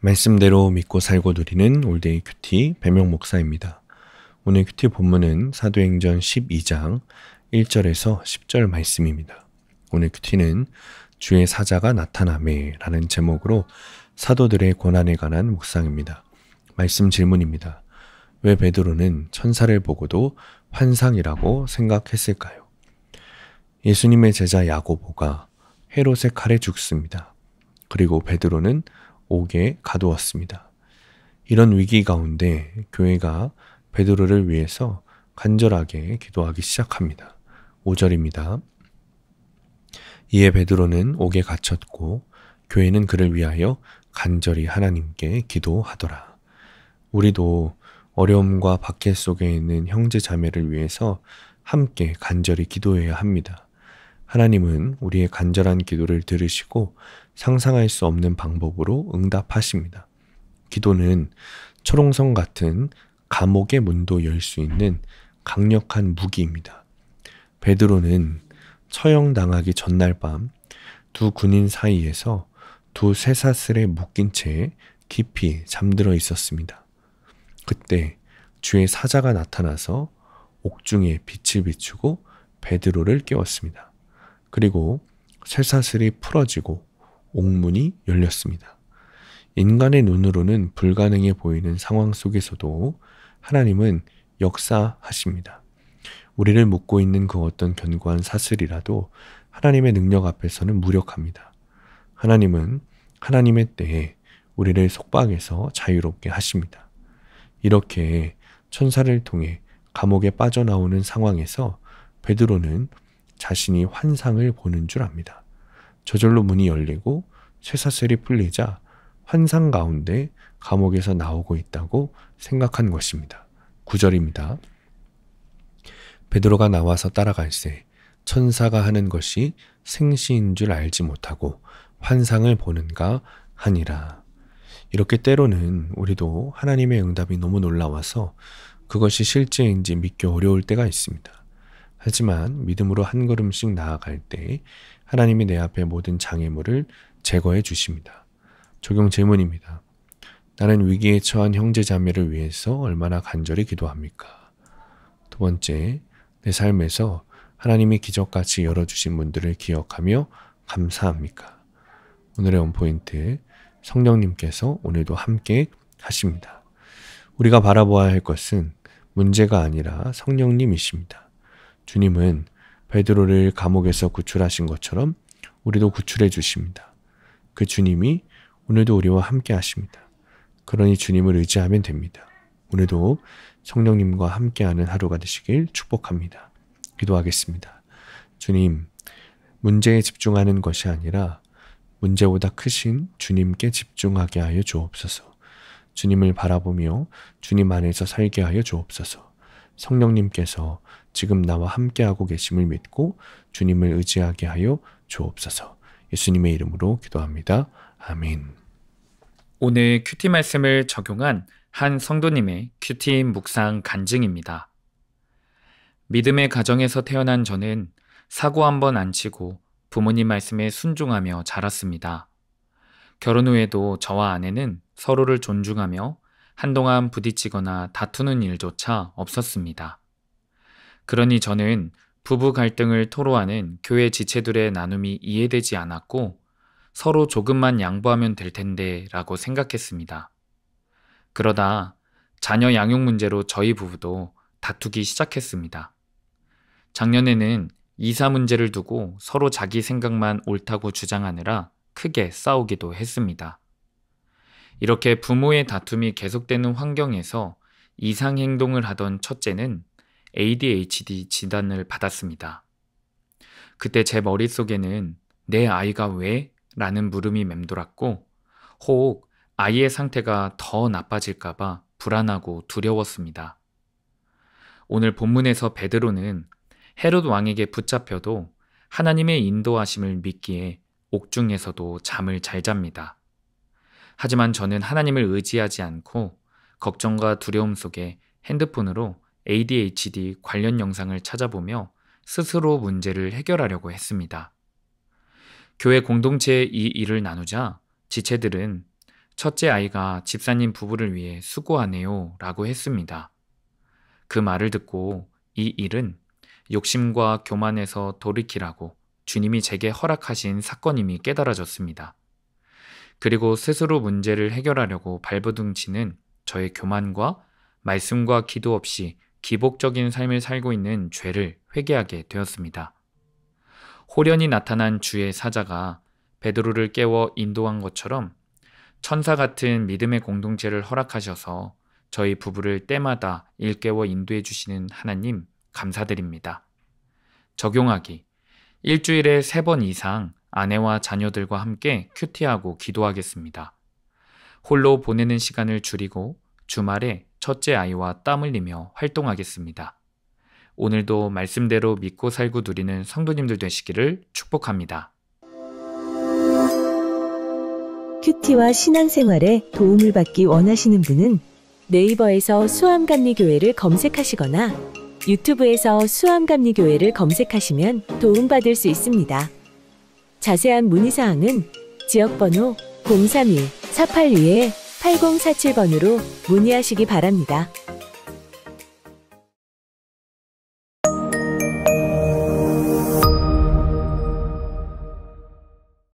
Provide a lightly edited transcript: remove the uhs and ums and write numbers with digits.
말씀대로 믿고 살고 누리는 올데이 큐티 배명 목사입니다. 오늘 큐티 본문은 사도행전 12장 1절에서 10절 말씀입니다. 오늘 큐티는 주의 사자가 나타나매 라는 제목으로 사도들의 고난에 관한 묵상입니다. 말씀 질문입니다. 왜 베드로는 천사를 보고도 환상이라고 생각했을까요? 예수님의 제자 야고보가 헤롯의 칼에 죽습니다. 그리고 베드로는 옥에 가두었습니다. 이런 위기 가운데 교회가 베드로를 위해서 간절하게 기도하기 시작합니다. 5절입니다. 이에 베드로는 옥에 갇혔고 교회는 그를 위하여 간절히 하나님께 기도하더라. 우리도 어려움과 박해 속에 있는 형제 자매를 위해서 함께 간절히 기도해야 합니다. 하나님은 우리의 간절한 기도를 들으시고 상상할 수 없는 방법으로 응답하십니다. 기도는 초롱성 같은 감옥의 문도 열 수 있는 강력한 무기입니다. 베드로는 처형당하기 전날 밤 두 군인 사이에서 두 쇠사슬에 묶인 채 깊이 잠들어 있었습니다. 그때 주의 사자가 나타나서 옥중에 빛을 비추고 베드로를 깨웠습니다. 그리고 쇠사슬이 풀어지고 옥문이 열렸습니다. 인간의 눈으로는 불가능해 보이는 상황 속에서도 하나님은 역사하십니다. 우리를 묶고 있는 그 어떤 견고한 사슬이라도 하나님의 능력 앞에서는 무력합니다. 하나님은 하나님의 때에 우리를 속박에서 자유롭게 하십니다. 이렇게 천사를 통해 감옥에 빠져나오는 상황에서 베드로는 자신이 환상을 보는 줄 압니다. 저절로 문이 열리고 쇠사슬이 풀리자 환상 가운데 감옥에서 나오고 있다고 생각한 것입니다. 9절입니다. 베드로가 나와서 따라갈새 천사가 하는 것이 생시인 줄 알지 못하고 환상을 보는가 하니라. 이렇게 때로는 우리도 하나님의 응답이 너무 놀라워서 그것이 실제인지 믿기 어려울 때가 있습니다. 하지만 믿음으로 한 걸음씩 나아갈 때 하나님이 내 앞에 모든 장애물을 제거해 주십니다. 적용 질문입니다. 나는 위기에 처한 형제 자매를 위해서 얼마나 간절히 기도합니까? 두 번째, 내 삶에서 하나님이 기적같이 열어주신 문들을 기억하며 감사합니까? 오늘의 원포인트, 성령님께서 오늘도 함께 하십니다. 우리가 바라보아야 할 것은 문제가 아니라 성령님이십니다. 주님은 베드로를 감옥에서 구출하신 것처럼 우리도 구출해 주십니다. 그 주님이 오늘도 우리와 함께 하십니다. 그러니 주님을 의지하면 됩니다. 오늘도 성령님과 함께하는 하루가 되시길 축복합니다. 기도하겠습니다. 주님, 문제에 집중하는 것이 아니라 문제보다 크신 주님께 집중하게 하여 주옵소서. 주님을 바라보며 주님 안에서 살게 하여 주옵소서. 성령님께서 지금 나와 함께하고 계심을 믿고 주님을 의지하게 하여 주옵소서. 예수님의 이름으로 기도합니다. 아멘. 오늘 큐티 말씀을 적용한 한 성도님의 큐티 묵상 간증입니다. 믿음의 가정에서 태어난 저는 사고 한번 안 치고 부모님 말씀에 순종하며 자랐습니다. 결혼 후에도 저와 아내는 서로를 존중하며 한동안 부딪히거나 다투는 일조차 없었습니다. 그러니 저는 부부 갈등을 토로하는 교회 지체들의 나눔이 이해되지 않았고 서로 조금만 양보하면 될 텐데 라고 생각했습니다. 그러다 자녀 양육 문제로 저희 부부도 다투기 시작했습니다. 작년에는 이사 문제를 두고 서로 자기 생각만 옳다고 주장하느라 크게 싸우기도 했습니다. 이렇게 부모의 다툼이 계속되는 환경에서 이상 행동을 하던 첫째는 ADHD 진단을 받았습니다. 그때 제 머릿속에는 내 아이가 왜? 라는 물음이 맴돌았고 혹 아이의 상태가 더 나빠질까봐 불안하고 두려웠습니다. 오늘 본문에서 베드로는 헤롯 왕에게 붙잡혀도 하나님의 인도하심을 믿기에 옥중에서도 잠을 잘 잡니다. 하지만 저는 하나님을 의지하지 않고 걱정과 두려움 속에 핸드폰으로 ADHD 관련 영상을 찾아보며 스스로 문제를 해결하려고 했습니다. 교회 공동체에 이 일을 나누자 지체들은 첫째 아이가 집사님 부부를 위해 수고하네요 라고 했습니다. 그 말을 듣고 이 일은 욕심과 교만에서 돌이키라고 주님이 제게 허락하신 사건임이 깨달아졌습니다. 그리고 스스로 문제를 해결하려고 발버둥치는 저의 교만과 말씀과 기도 없이 기복적인 삶을 살고 있는 죄를 회개하게 되었습니다. 호련히 나타난 주의 사자가 베드로를 깨워 인도한 것처럼 천사 같은 믿음의 공동체를 허락하셔서 저희 부부를 때마다 일깨워 인도해 주시는 하나님 감사드립니다. 적용하기. 일주일에 3번 이상 아내와 자녀들과 함께 큐티하고 기도하겠습니다. 홀로 보내는 시간을 줄이고 주말에 첫째 아이와 땀 흘리며 활동하겠습니다. 오늘도 말씀대로 믿고 살고 누리는 성도님들 되시기를 축복합니다. 큐티와 신앙생활에 도움을 받기 원하시는 분은 네이버에서 수암감리교회를 검색하시거나 유튜브에서 수암감리교회를 검색하시면 도움받을 수 있습니다. 자세한 문의사항은 지역번호 031-482-8047번으로 문의하시기 바랍니다.